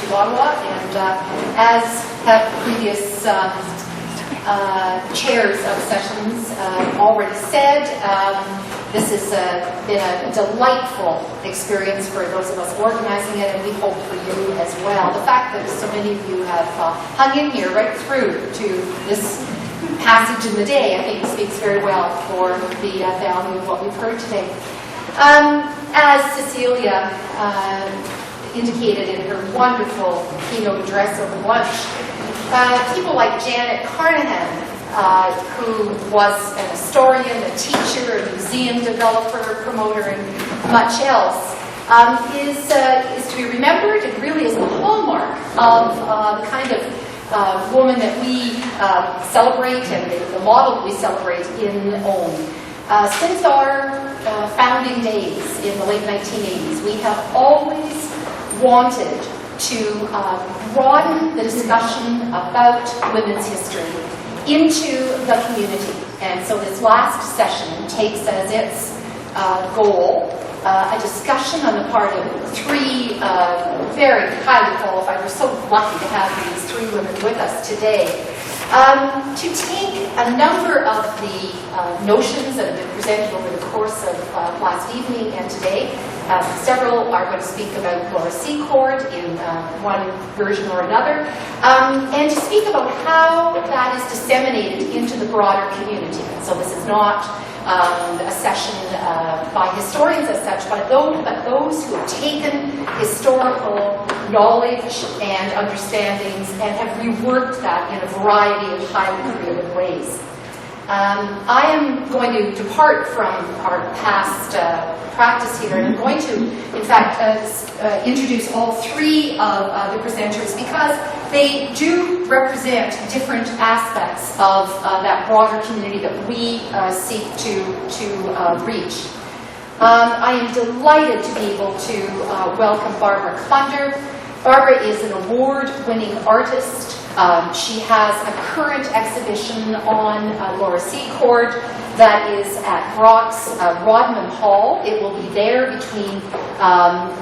to Ottawa, and as have previous chairs of sessions already said, this has been a delightful experience for those of us organizing it, and we hope for you as well. The fact that so many of you have hung in here right through to this passage in the day, I think speaks very well for the value of what we've heard today. As Cecilia indicated in her wonderful keynote address over lunch, people like Janet Carnahan, who was an historian, a teacher, a museum developer, promoter, and much else, is to be remembered. It really is the hallmark of the kind of woman that we celebrate and the model that we celebrate in OWN. Since our founding days in the late 1980s, we have always wanted to broaden the discussion about women's history into the community. And so this last session takes as its goal a discussion on the part of three very highly qualified, we're so lucky to have these three women with us today, to take a number of the notions that have been presented over the course of last evening and today. Several are going to speak about Laura Secord in one version or another, and to speak about how that is disseminated into the broader community. So this is not a session by historians as such, but those who have taken historical knowledge and understandings and have reworked that in a variety of highly creative ways. I am going to depart from our past practice here, and I'm going to, in fact, introduce all three of the presenters because they do represent different aspects of that broader community that we seek to reach. I am delighted to be able to welcome Barbara Klunder. Barbara is an award-winning artist. She has a current exhibition on Laura Secord that is at Brock's Rodman Hall. It will be there between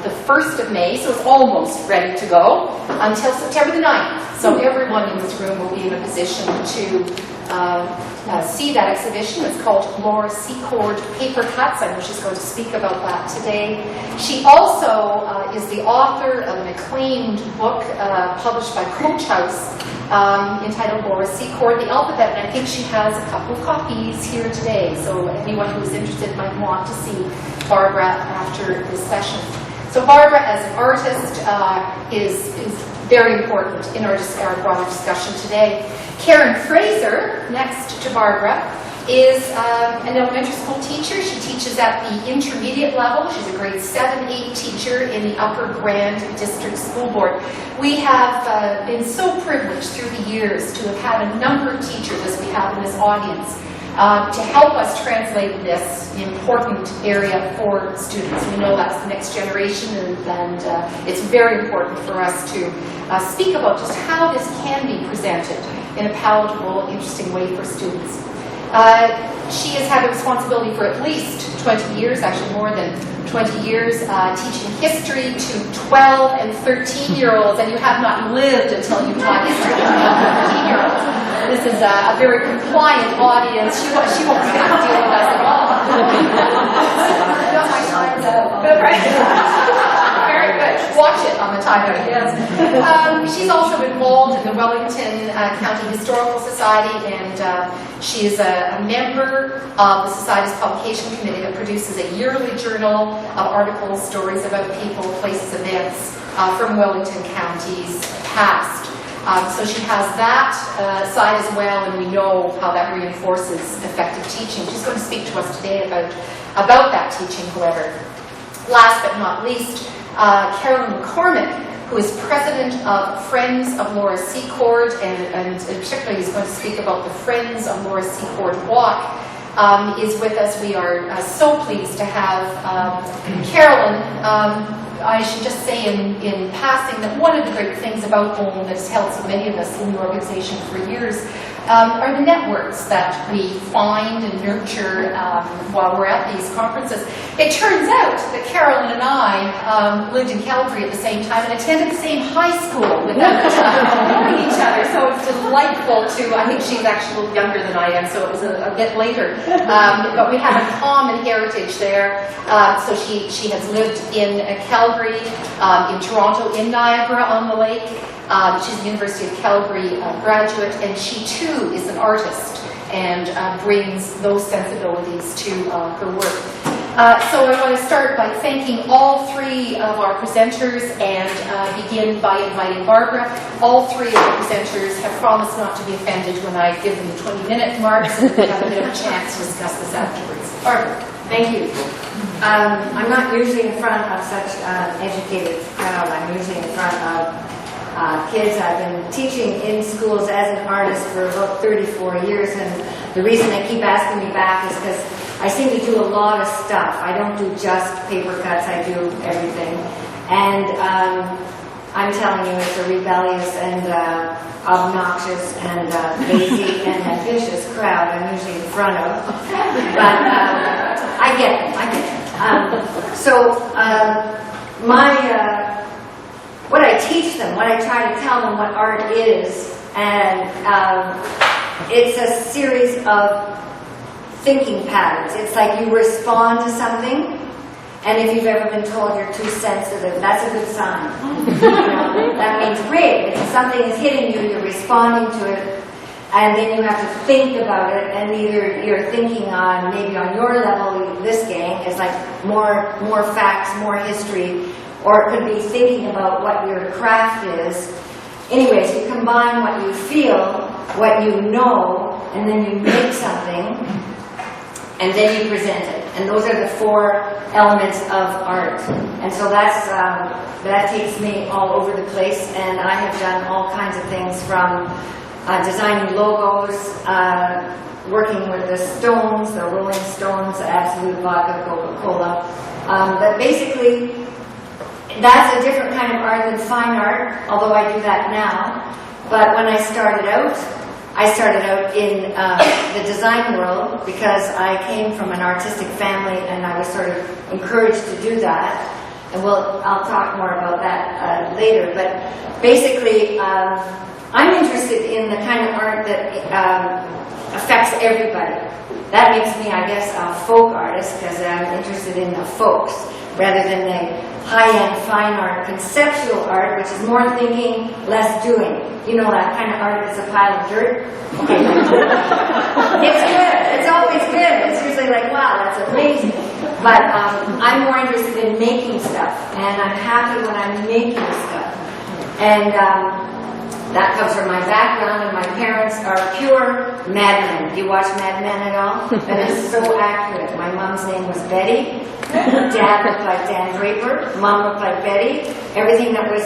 the 1st of May, so it's almost ready to go, until September the 9th. So everyone in this room will be in a position to see that exhibition. It's called Laura Secord Paper Cuts. I know she's going to speak about that today. She also is the author of an acclaimed book published by Coach House entitled Laura Secord, The Alphabet, and I think she has a couple of copies here today. So anyone who is interested might want to see Barbara after this session. So Barbara, as an artist, is very important in our broader discussion today. Karen Fraser, next to Barbara, is an elementary school teacher. She teaches at the intermediate level. She's a grade 7-8 teacher in the Upper Grand District School Board. We have been so privileged through the years to have had a number of teachers, as we have in this audience, to help us translate this important area for students. We know that's the next generation, and it's very important for us to speak about just how this can be presented in a palatable, interesting way for students. She has had a responsibility for at least 20 years, actually more than 20 years, teaching history to 12 and 13-year-olds, and you have not lived until you've taught history to 12 and 13-year-olds. This is a very compliant audience. She won't have to deal with us at all. Good, right? Very good. Watch it on the timer, yes. She's also involved in the Wellington County Historical Society, and she is a member of the Society's publication committee that produces a yearly journal of articles, stories about people, places, events from Wellington County's past. So she has that side as well, and we know how that reinforces effective teaching. She's going to speak to us today about that teaching, however. Last but not least, Carolyn McCormick, who is president of Friends of Laura Secord, and particularly is going to speak about the Friends of Laura Secord Walk, is with us. We are so pleased to have Carolyn. I should just say in passing that one of the great things about OWN that has held so many of us in the organization for years are the networks that we find and nurture while we're at these conferences. It turns out that Carolyn and I lived in Calgary at the same time and attended the same high school without knowing each other, so it's delightful to, I think she's actually a little younger than I am, so it was a bit later. But we have a common heritage there. So she has lived in Calgary, in Toronto, in Niagara-on-the-Lake. She's a University of Calgary graduate, and she too is an artist and brings those sensibilities to her work. So I want to start by thanking all three of our presenters and begin by inviting Barbara. All three of the presenters have promised not to be offended when I give them the 20-minute mark, so we have a bit of a chance to discuss this afterwards. Barbara. Thank you. I'm not usually in front of such an educated crowd. I'm usually in front of kids. I've been teaching in schools as an artist for about 34 years, and the reason they keep asking me back is because I seem to do a lot of stuff. I don't do just paper cuts, I do everything. And I'm telling you, it's a rebellious and obnoxious and lazy and ambitious crowd I'm usually in front of. But I get them. So what I teach them, what I try to tell them what art is, and it's a series of thinking patterns. It's like you respond to something, and if you've ever been told you're too sensitive, that's a good sign. That means great. If something is hitting you, you're responding to it, and then you have to think about it, and either you're thinking on, maybe on your level, this gang is like more facts, more history, or it could be thinking about what your craft is. Anyways, you combine what you feel, what you know, and then you make something, and then you present it. And those are the four elements of art. And so that takes me all over the place, and I have done all kinds of things from designing logos, working with the Stones, the Rolling Stones, Absolute Vodka, Coca-Cola. But basically, that's a different kind of art than fine art, although I do that now. But when I started out in the design world because I came from an artistic family and I was sort of encouraged to do that. And I'll talk more about that later. But basically, I'm interested in the kind of art that affects everybody. That makes me, I guess, a folk artist because I'm interested in the folks rather than the high-end fine art, conceptual art, which is more thinking, less doing. You know that kind of art that's a pile of dirt? Okay. It's good. It's always good. It's usually like, wow, that's amazing. But I'm more interested in making stuff, and I'm happy when I'm making stuff. And that comes from my background, and my parents are pure madmen. Do you watch Mad Men at all? That is so accurate. My mom's name was Betty. Dad looked like Dan Draper. Mom looked like Betty. Everything that was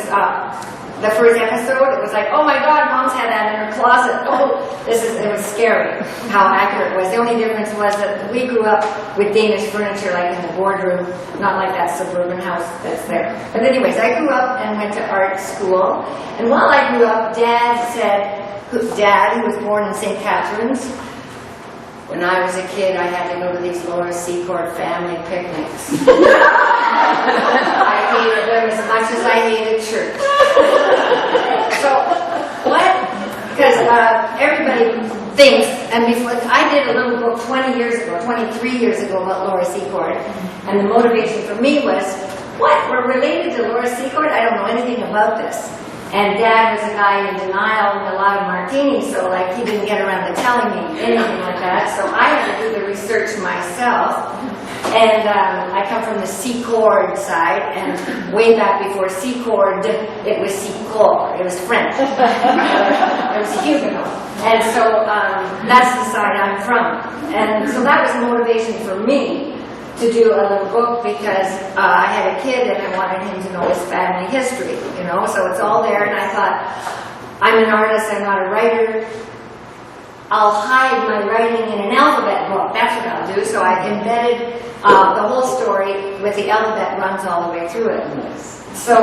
the first episode, it was like, oh my God, Mom's had that in her closet. Oh, it was scary how accurate it was. The only difference was that we grew up with Danish furniture, like in the boardroom, not like that suburban house that's there. But anyways, I grew up and went to art school. And while I grew up, Dad, who was born in St. Catharines, when I was a kid, I had to go to these Laura Secord family picnics. I hated them as much as I hated church. So, what? Because everybody thinks, and before, I did a little book 23 years ago about Laura Secord, and the motivation for me was, what? We're related to Laura Secord? I don't know anything about this. And Dad was a guy in denial with a lot of martinis, so like he didn't get around to telling me anything like that. So I had to do the research myself. And I come from the Secord side, and way back before Secord, it was Secord. It was French. It was Huguenot. And so that's the side I'm from. And so that was a motivation for me to do a little book because I had a kid and I wanted him to know his family history, you know, so it's all there. And I thought, I'm an artist, I'm not a writer. I'll hide my writing in an alphabet book. That's what I'll do. So I embedded the whole story with the alphabet runs all the way through it. So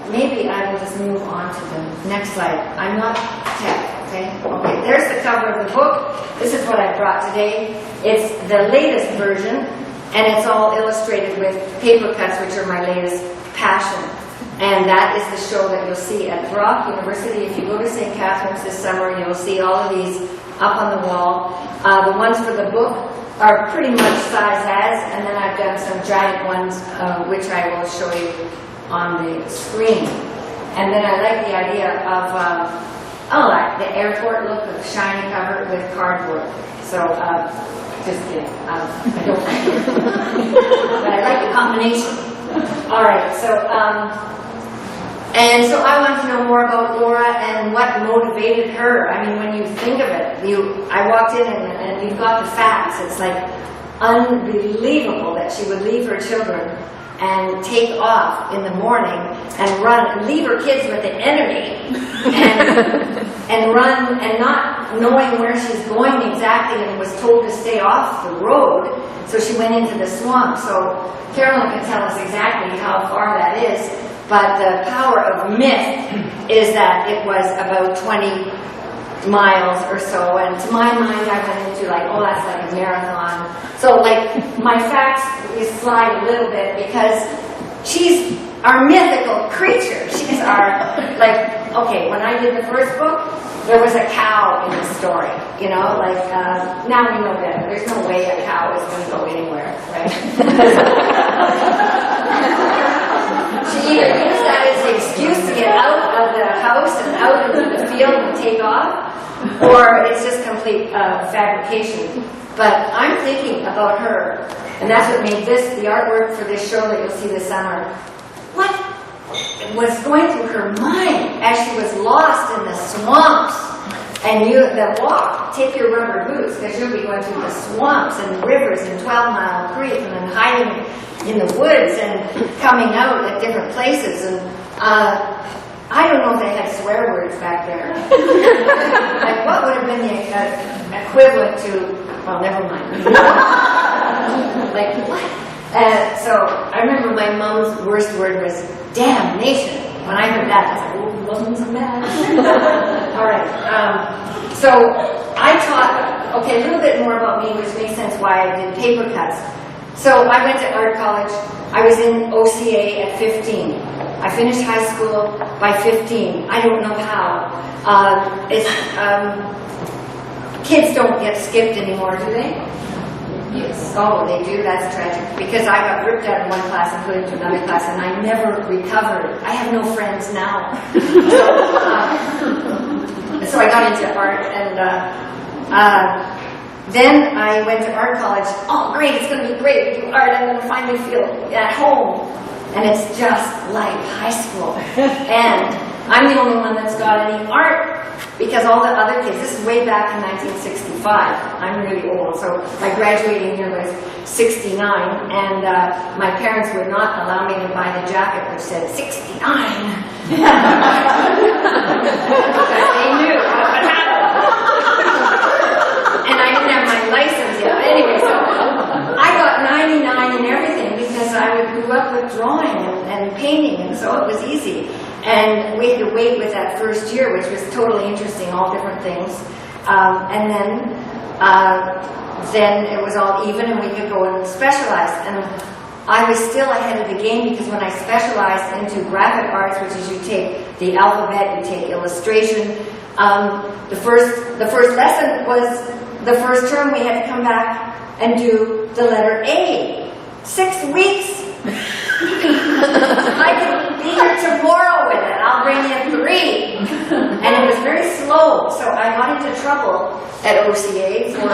maybe I will just move on to the next slide. I'm not tech, okay? Okay, there's the cover of the book. This is what I brought today. It's the latest version, and it's all illustrated with paper cuts, which are my latest passion. And that is the show that you'll see at Brock University. If you go to St. Catharines this summer, you'll see all of these up on the wall. The ones for the book are pretty much size as, and then I've done some giant ones, which I will show you on the screen. And then I like the idea of, like the airport look of shiny cover with cardboard. So, just kidding. I don't like it. But I like the combination. All right, so, and so I want to know more about Laura and what motivated her. I mean, when you think of it, I walked in and you've got the facts. It's like unbelievable that she would leave her children and take off in the morning and run, leave her kids with the enemy, and run, and not knowing where she's going exactly, and was told to stay off the road, so she went into the swamp. So Carolyn can tell us exactly how far that is, but the power of myth is that it was about 20 miles or so, and to my mind I went into like, oh, that's like a marathon. So like my facts slide a little bit because she's our mythical creature. She's our, like, okay, when I did the first book, there was a cow in the story, you know, like, now we know better. There's no way a cow is going to go anywhere, right? She either used that as an excuse to get out of the house and out into the field and take off, or it's just complete fabrication. But I'm thinking about her, and that's what made this, the artwork for this show that you'll see this summer. What was going through her mind as she was lost in the swamps? And the walk, take your rubber boots, because you'll be going through the swamps and rivers and 12 Mile Creek, and then hiding in the woods and coming out at different places. And I don't know if they had swear words back there. Like, what would have been the equivalent to, well, never mind. Like, what? So I remember my mom's worst word was damnation. When I heard that, I was like, oh, wasn't so bad. All right. So I taught, okay, a little bit more about me, which makes sense why I did paper cuts. So I went to art college. I was in OCA at 15. I finished high school by 15. I don't know how. Kids don't get skipped anymore, do they? Yes. Oh, they do? That's tragic. Because I got ripped out of one class and put into another class, and I never recovered. I have no friends now. So I got into art, and then I went to art college. Oh, great, it's going to be great to do art. I'm going to finally feel at home. And it's just like high school. And I'm the only one that's got any art, because all the other kids, this is way back in 1965. I'm really old, so my graduating year was 69, and my parents would not allow me to buy the jacket which said 69. Because they knew what would happen. And I didn't have my license yet. Anyway, so I got 99 in everything because I grew up with drawing and painting, and so it was easy. And we had to wait with that first year, which was totally interesting, all different things. And then it was all even, and we could go and specialize. And I was still ahead of the game, because when I specialized into graphic arts, which is you take the alphabet, you take illustration, the first lesson was the first term we had to come back and do the letter A. 6 weeks. I can be here tomorrow with it. I'll bring you 3. And it was very slow, so I got into trouble at OCA for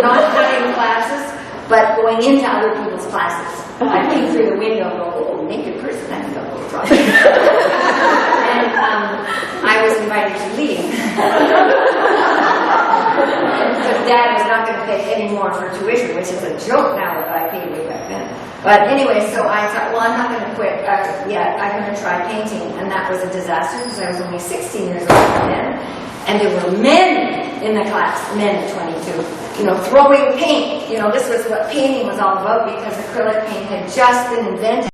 not cutting classes, but going into other people's classes. I peek through the window and go, oh, naked person, that's a couple of problems. And I was invited to leave. So Dad was not going to pay any more for tuition, which is a joke now that I paid way back then. But anyway, so I thought, well, I'm not going to quit yet. I'm going to try painting. And that was a disaster, because I was only 16 years old then. And there were men in the class, men at 22, you know, throwing paint. You know, this was what painting was all about, because acrylic paint had just been invented.